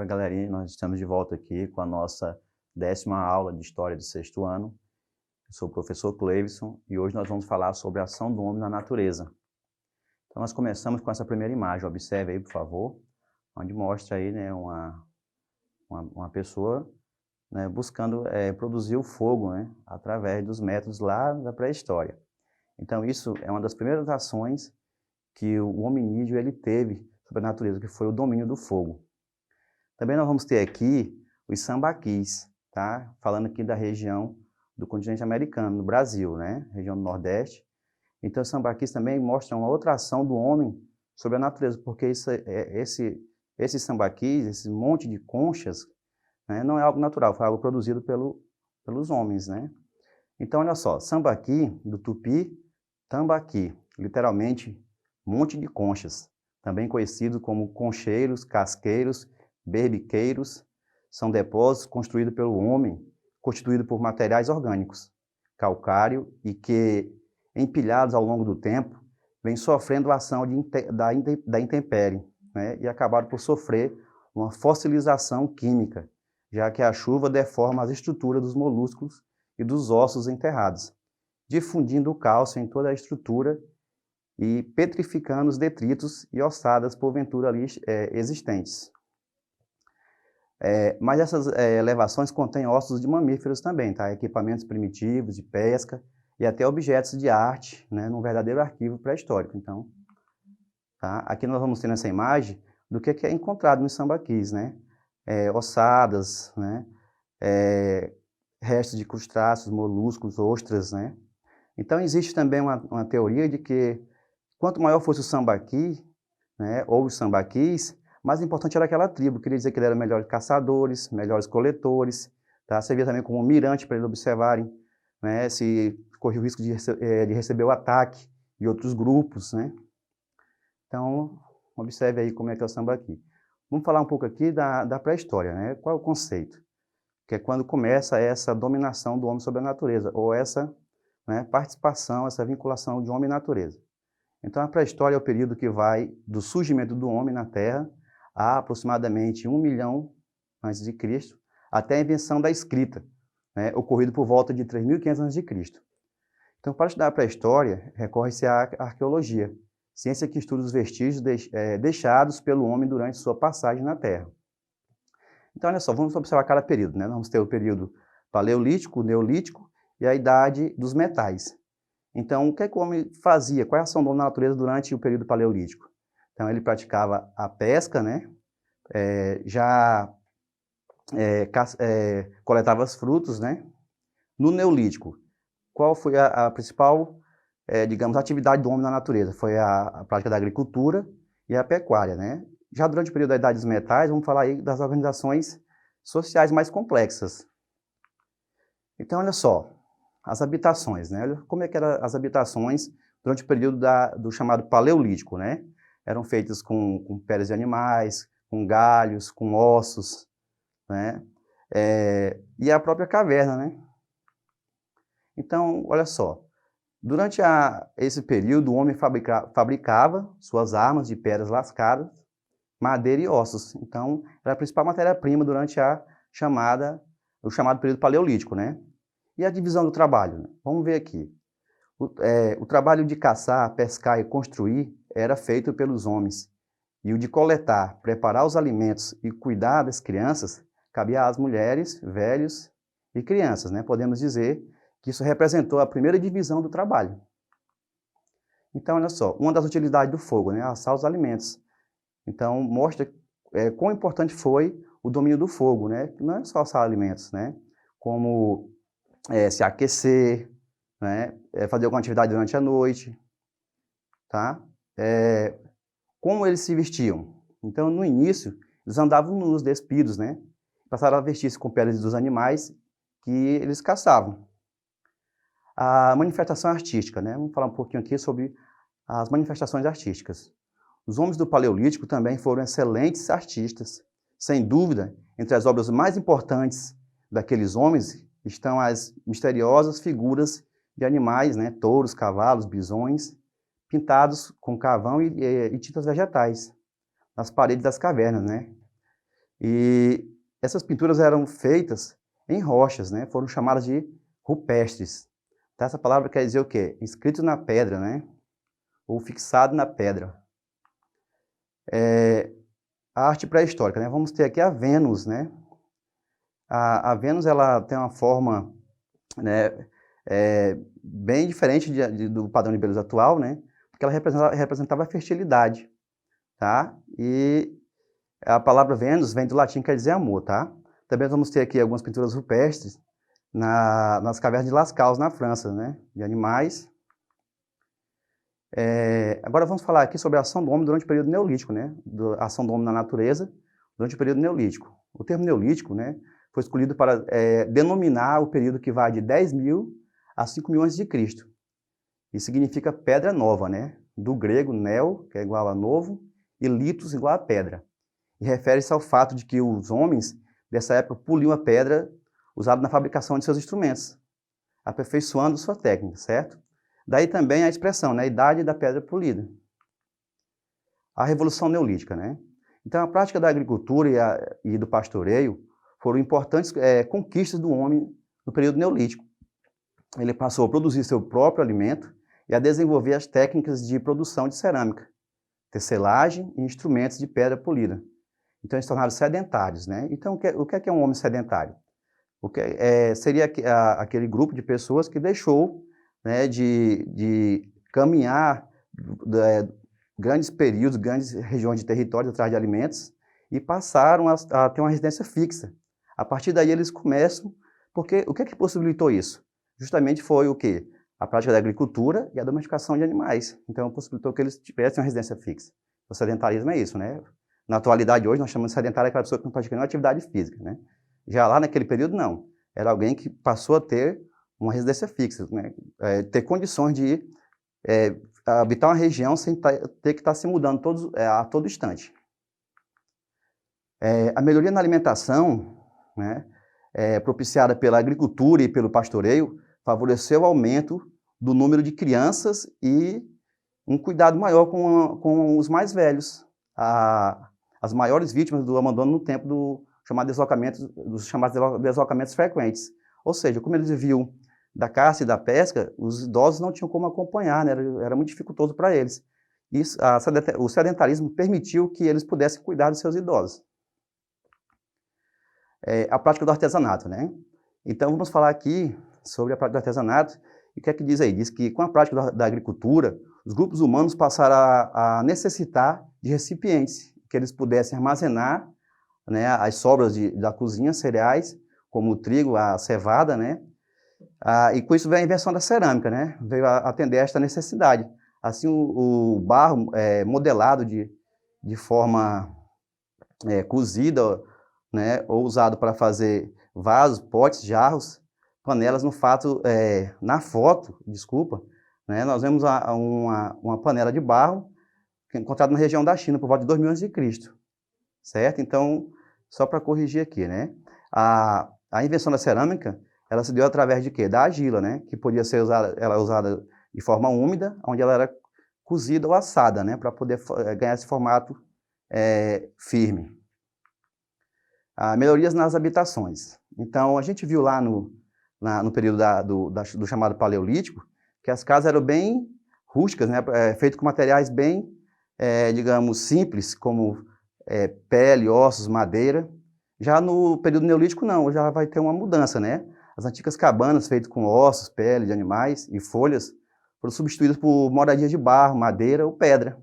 Oi, galerinha, nós estamos de volta aqui com a nossa 10ª aula de História do 6º ano. Eu sou o professor Cleivson e hoje nós vamos falar sobre a ação do homem na natureza. Então nós começamos com essa primeira imagem, observe aí, por favor, onde mostra aí, né, uma pessoa, né, buscando produzir o fogo, né, através dos métodos lá da pré-história. Então isso é uma das primeiras ações que o hominídeo ele teve sobre a natureza, que foi o domínio do fogo. Também nós vamos ter aqui os sambaquis, tá? Falando aqui da região do continente americano, no Brasil, né? Região do Nordeste. Então, os sambaquis também mostram uma outra ação do homem sobre a natureza, porque esses sambaquis, esse monte de conchas, né, não é algo natural, foi algo produzido pelos homens, né? Então, olha só, sambaqui, do tupi, tambaqui, literalmente, monte de conchas, também conhecido como concheiros, casqueiros, berbiqueiros, são depósitos construídos pelo homem, constituídos por materiais orgânicos, calcário, e que, empilhados ao longo do tempo, vêm sofrendo a ação da intempérie, né, e acabaram por sofrer uma fossilização química, já que a chuva deforma as estruturas dos moluscos e dos ossos enterrados, difundindo o cálcio em toda a estrutura e petrificando os detritos e ossadas porventura ali existentes. Mas essas elevações contêm ossos de mamíferos também, tá? Equipamentos primitivos de pesca e até objetos de arte, né, num verdadeiro arquivo pré-histórico. Então, tá? Aqui nós vamos ter nessa imagem do que é encontrado nos sambaquis, né? Ossadas, né? Restos de crustáceos, moluscos, ostras, né? Então existe também uma teoria de que quanto maior fosse o sambaqui, né, ou os sambaquis, mais importante era aquela tribo, queria dizer que eles eram melhores caçadores, melhores coletores, tá? Servia também como um mirante para eles observarem, né, se corria o risco de receber o ataque de outros grupos, né? Então, observe aí como é que é o sambaqui. Vamos falar um pouco aqui da pré-história, né? Qual é o conceito? Que é quando começa essa dominação do homem sobre a natureza, ou essa, né, participação, essa vinculação de homem e natureza. Então, a pré-história é o período que vai do surgimento do homem na Terra a aproximadamente 1 milhão antes de Cristo, até a invenção da escrita, né, ocorrido por volta de 3.500 antes de Cristo. Então, para estudar a pré-história, recorre-se à arqueologia, ciência que estuda os vestígios deixados pelo homem durante sua passagem na Terra. Então, olha só, vamos observar cada período, né? Nós vamos ter o período paleolítico, neolítico e a idade dos metais. Então, o que é que o homem fazia? Qual é a ação do homem na natureza durante o período paleolítico? Então, ele praticava a pesca, né? Coletava os frutos, né? No neolítico, qual foi a principal, digamos, atividade do homem na natureza? Foi a prática da agricultura e a pecuária, né? Já durante o período da idade dos metais, vamos falar aí das organizações sociais mais complexas. Então, olha só, as habitações, né? Olha como é que eram as habitações durante o período do chamado Paleolítico, né? Eram feitas com peles de animais, com galhos, com ossos, né? E a própria caverna, né? Então, olha só, durante esse período, o homem fabricava suas armas de pedras lascadas, madeira e ossos. Então, era a principal matéria-prima durante o chamado período Paleolítico, né? E a divisão do trabalho, né? Vamos ver aqui. O trabalho de caçar, pescar e construir era feito pelos homens. E o de coletar, preparar os alimentos e cuidar das crianças cabia às mulheres, velhos e crianças, né? Podemos dizer que isso representou a primeira divisão do trabalho. Então, olha só, uma das utilidades do fogo, né? Assar os alimentos. Então, mostra quão importante foi o domínio do fogo, né? Não é só assar alimentos, né? Como se aquecer, né? Fazer alguma atividade durante a noite, tá? Como eles se vestiam? Então, no início, eles andavam nus, despidos, né? Passaram a vestir-se com peles dos animais que eles caçavam. A manifestação artística, né? Vamos falar um pouquinho aqui sobre as manifestações artísticas. Os homens do Paleolítico também foram excelentes artistas. Sem dúvida, entre as obras mais importantes daqueles homens estão as misteriosas figuras de animais, né? Touros, cavalos, bisões, pintados com carvão e tintas vegetais, nas paredes das cavernas, né? E essas pinturas eram feitas em rochas, né? Foram chamadas de rupestres. Então, essa palavra quer dizer o quê? Inscrito na pedra, né? Ou fixado na pedra. A arte pré-histórica, né? Vamos ter aqui a Vênus, né? A Vênus, ela tem uma forma, né, bem diferente do padrão de beleza atual, né? Porque ela representava a fertilidade, tá? E a palavra Vênus vem do latim, quer dizer amor, tá? Também vamos ter aqui algumas pinturas rupestres nas cavernas de Lascaux, na França, né? De animais. Agora vamos falar aqui sobre a ação do homem durante o período neolítico, né? A ação do homem na natureza durante o período neolítico. O termo neolítico, né, foi escolhido para denominar o período que vai de 10.000 a 5.000 a.C. E significa pedra nova, né? Do grego neo, que é igual a novo, e litos, igual a pedra. E refere-se ao fato de que os homens dessa época poliam a pedra usada na fabricação de seus instrumentos, aperfeiçoando sua técnica, certo? Daí também a expressão, né? Idade da pedra polida. A Revolução Neolítica, né? Então, a prática da agricultura e do pastoreio foram importantes conquistas do homem no período neolítico. Ele passou a produzir seu próprio alimento e a desenvolver as técnicas de produção de cerâmica, tecelagem e instrumentos de pedra polida. Então, eles se tornaram sedentários, né? Então, o que é um homem sedentário? Seria aquele grupo de pessoas que deixou, né, de caminhar grandes períodos, grandes regiões de território atrás de alimentos e passaram a ter uma residência fixa. A partir daí eles começam, porque o que é que possibilitou isso? Justamente foi o quê? A prática da agricultura e a domesticação de animais. Então possibilitou que eles tivessem uma residência fixa. O sedentarismo é isso, né? Na atualidade hoje nós chamamos de sedentário aquela pessoa que não pratica nenhuma atividade física, né? Já lá naquele período não. Era alguém que passou a ter uma residência fixa, né? Ter condições de habitar uma região sem ter que estar se mudando a todo instante. A melhoria na alimentação, né, propiciada pela agricultura e pelo pastoreio, favoreceu o aumento do número de crianças e um cuidado maior com os mais velhos. As maiores vítimas do abandono no tempo dos chamados deslocamentos frequentes. Ou seja, como eles viviam da caça e da pesca, os idosos não tinham como acompanhar, né? Era muito dificultoso para eles. O sedentarismo permitiu que eles pudessem cuidar dos seus idosos. A prática do artesanato, né? Então, vamos falar aqui sobre a prática do artesanato. E o que é que diz aí? Diz que com a prática da agricultura, os grupos humanos passaram a necessitar de recipientes que eles pudessem armazenar, né, as sobras da cozinha, cereais, como o trigo, a cevada, né? E com isso veio a invenção da cerâmica, né? Veio a atender a esta necessidade. Assim, o barro modelado de forma cozida, né, ou usado para fazer vasos, potes, jarros, panelas, na foto, né, nós vemos uma panela de barro encontrada na região da China por volta de 2000 a.C., certo? Então, só para corrigir aqui, né? A invenção da cerâmica, ela se deu através de quê? Da argila, né? Que podia ser usada de forma úmida, onde ela era cozida ou assada, né? Para poder ganhar esse formato firme. Melhorias nas habitações. Então, a gente viu lá no período do chamado Paleolítico, que as casas eram bem rústicas, né? Feitas com materiais bem, digamos, simples, como pele, ossos, madeira. Já no período Neolítico, não, já vai ter uma mudança, né? As antigas cabanas feitas com ossos, pele de animais e folhas foram substituídas por moradias de barro, madeira ou pedra.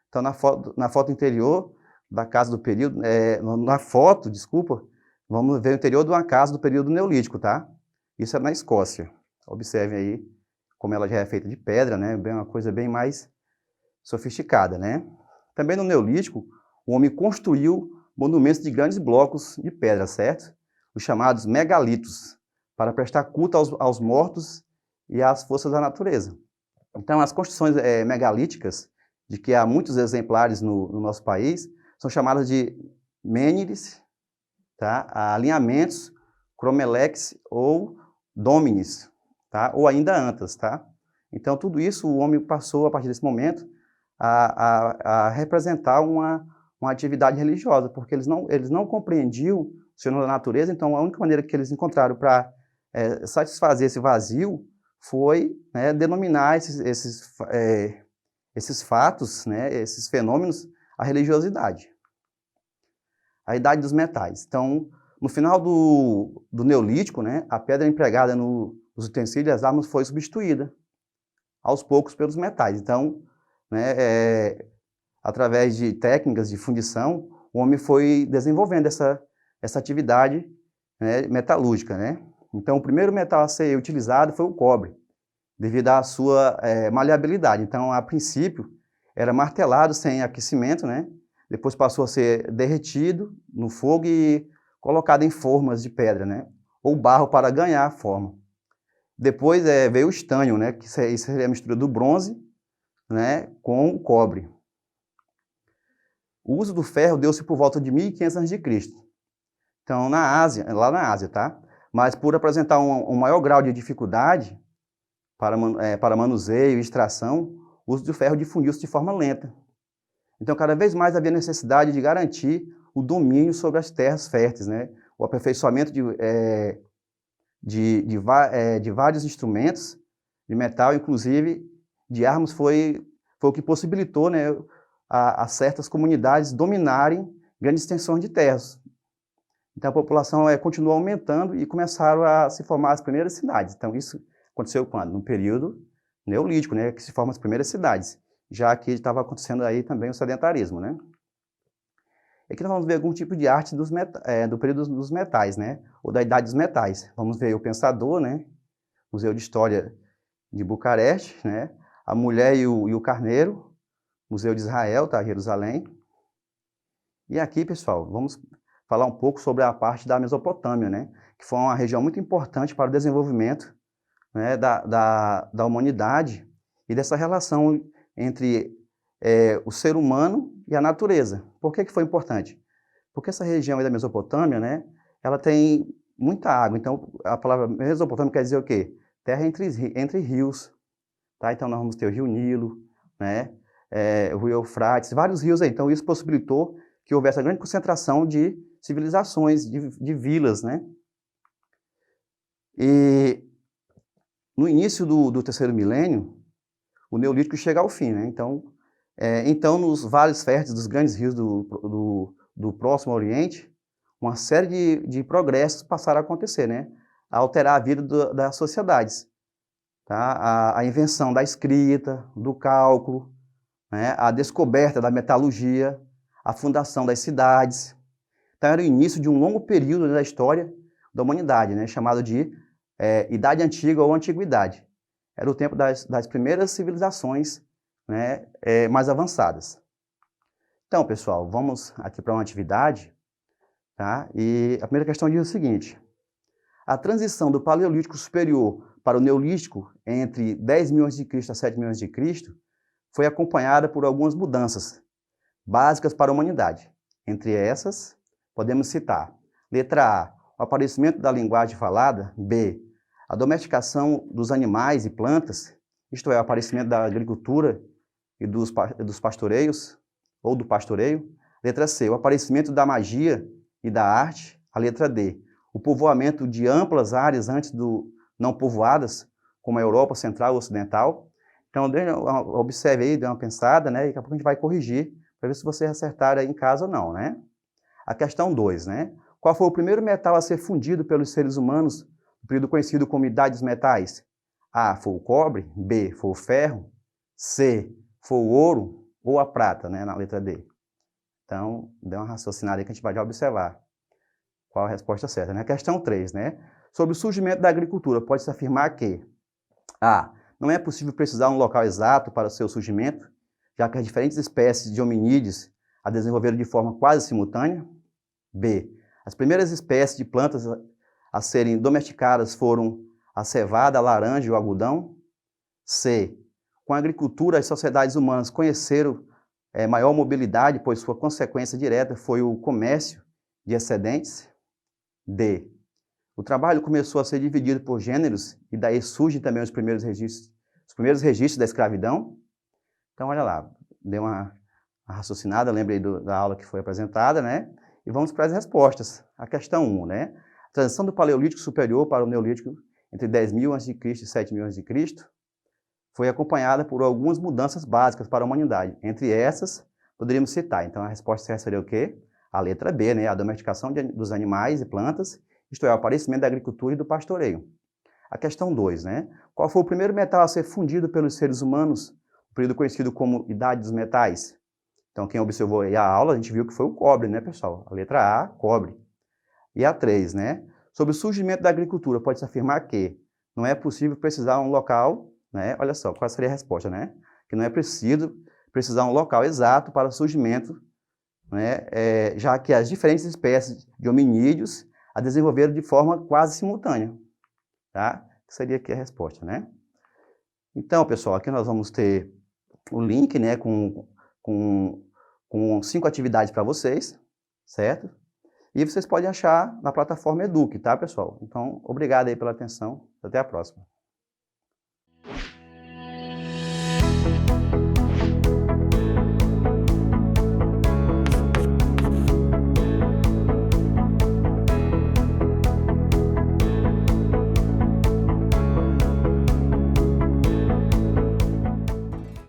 Então, na foto interior da casa do período, vamos ver o interior de uma casa do período Neolítico, tá? Isso é na Escócia. Observem aí como ela já é feita de pedra, né? Uma coisa bem mais sofisticada, né? Também no Neolítico, o homem construiu monumentos de grandes blocos de pedra, certo? Os chamados megalitos, para prestar culto aos mortos e às forças da natureza. Então, as construções megalíticas, de que há muitos exemplares no nosso país, são chamadas de mênides, tá? Alinhamentos, cromelex ou dômines, tá? Ou ainda antas, tá? Então, tudo isso o homem passou, a partir desse momento, a representar uma uma atividade religiosa, porque eles não compreendiam o fenômeno da natureza, então a única maneira que eles encontraram para satisfazer esse vazio foi, né, denominar esses fatos, né, esses fenômenos, a religiosidade. A idade dos metais. Então, no final do Neolítico, né, a pedra empregada nos utensílios e as armas foi substituída, aos poucos, pelos metais. Então, né, através de técnicas de fundição, o homem foi desenvolvendo essa atividade, né, metalúrgica, né? Então, o primeiro metal a ser utilizado foi o cobre, devido à sua maleabilidade. Então, a princípio, era martelado sem aquecimento, né? Depois passou a ser derretido no fogo e colocado em formas de pedra, né? Ou barro para ganhar a forma. Depois veio o estânio, né? Que seria a mistura do bronze, né, com o cobre. O uso do ferro deu-se por volta de 1500 a.C. Então, lá na Ásia, tá? Mas por apresentar um maior grau de dificuldade para manuseio e extração, o uso do ferro difundiu-se de forma lenta. Então, cada vez mais havia necessidade de garantir o domínio sobre as terras férteis, né? O aperfeiçoamento de vários instrumentos de metal, inclusive de armas, foi o que possibilitou, né, a certas comunidades dominarem grandes extensões de terras. Então, a população continuou aumentando e começaram a se formar as primeiras cidades. Então, isso aconteceu quando? No período neolítico, né, que se formam as primeiras cidades, já que estava acontecendo aí também o sedentarismo, né. E aqui nós vamos ver algum tipo de arte do período dos metais, né, ou da idade dos metais. Vamos ver o Pensador, né, Museu de História de Bucareste, né, a Mulher e o Carneiro, Museu de Israel, tá, Jerusalém. E aqui, pessoal, vamos falar um pouco sobre a parte da Mesopotâmia, né, que foi uma região muito importante para o desenvolvimento, né, da humanidade e dessa relação entre o ser humano e a natureza. Por que foi importante? Porque essa região aí da Mesopotâmia, né, ela tem muita água. Então, a palavra Mesopotâmia quer dizer o quê? Terra entre rios. Tá? Então, nós vamos ter o Rio Nilo, né, o Rio Eufrates, vários rios aí. Então, isso possibilitou que houvesse uma grande concentração de civilizações, de vilas, né? E no início do terceiro milênio, o Neolítico chega ao fim, né? Então, nos vales férteis dos grandes rios do Próximo Oriente, uma série de progressos passaram a acontecer, né? A alterar a vida das sociedades. Tá? A invenção da escrita, do cálculo, né? A descoberta da metalurgia, a fundação das cidades. Então, era o início de um longo período, né, da história da humanidade, né, chamado de Idade Antiga ou Antiguidade. Era o tempo das primeiras civilizações, né, mais avançadas. Então, pessoal, vamos aqui para uma atividade. Tá? E a primeira questão diz o seguinte: a transição do Paleolítico Superior para o Neolítico, entre 10.000 a.C. a 7.000 a.C., foi acompanhada por algumas mudanças básicas para a humanidade. Entre essas, podemos citar: letra A, o aparecimento da linguagem falada; B, a domesticação dos animais e plantas, isto é, o aparecimento da agricultura e dos pastoreios, ou do pastoreio. Letra C, o aparecimento da magia e da arte. A letra D, o povoamento de amplas áreas antes não povoadas, como a Europa Central e Ocidental. Então, observe aí, dê uma pensada, né, e daqui a pouco a gente vai corrigir, para ver se você acertar aí em casa ou não, né. A questão 2, né, qual foi o primeiro metal a ser fundido pelos seres humanos, no período conhecido como Idade dos Metais? A, foi o cobre; B, foi o ferro; C, foi o ouro; ou a prata, né, na letra D. Então, dê uma raciocinada aí que a gente vai já observar qual a resposta certa, né. Questão 3, né, sobre o surgimento da agricultura, pode-se afirmar que A, não é possível precisar um local exato para o seu surgimento, já que as diferentes espécies de hominídeos a desenvolveram de forma quase simultânea. B, as primeiras espécies de plantas a serem domesticadas foram a cevada, a laranja e o algodão. C, com a agricultura, as sociedades humanas conheceram maior mobilidade, pois sua consequência direta foi o comércio de excedentes. D, o trabalho começou a ser dividido por gêneros e daí surgem também os primeiros registros da escravidão. Então, olha lá, dê uma raciocinada, lembrei da aula que foi apresentada, né? E vamos para as respostas. A questão 1, né? A transição do Paleolítico Superior para o Neolítico entre 10.000 a.C. e 7.000 a.C. foi acompanhada por algumas mudanças básicas para a humanidade. Entre essas, poderíamos citar. Então, a resposta certa seria o quê? A letra B, né? A domesticação dos animais e plantas, isto é, o aparecimento da agricultura e do pastoreio. A questão 2, né? Qual foi o primeiro metal a ser fundido pelos seres humanos, no período conhecido como Idade dos Metais? Então, quem observou aí a aula, a gente viu que foi o cobre, né, pessoal? A letra A, cobre. E a 3, né? Sobre o surgimento da agricultura, pode-se afirmar que não é possível precisar um local, né? Olha só, qual seria a resposta, né? Que não é preciso precisar um local exato para o surgimento, né? Já que as diferentes espécies de hominídeos a desenvolveram de forma quase simultânea, tá? Seria aqui a resposta, né? Então, pessoal, aqui nós vamos ter o link, né, com 5 atividades para vocês, certo? E vocês podem achar na plataforma Eduque, tá, pessoal? Então, obrigado aí pela atenção. Até a próxima.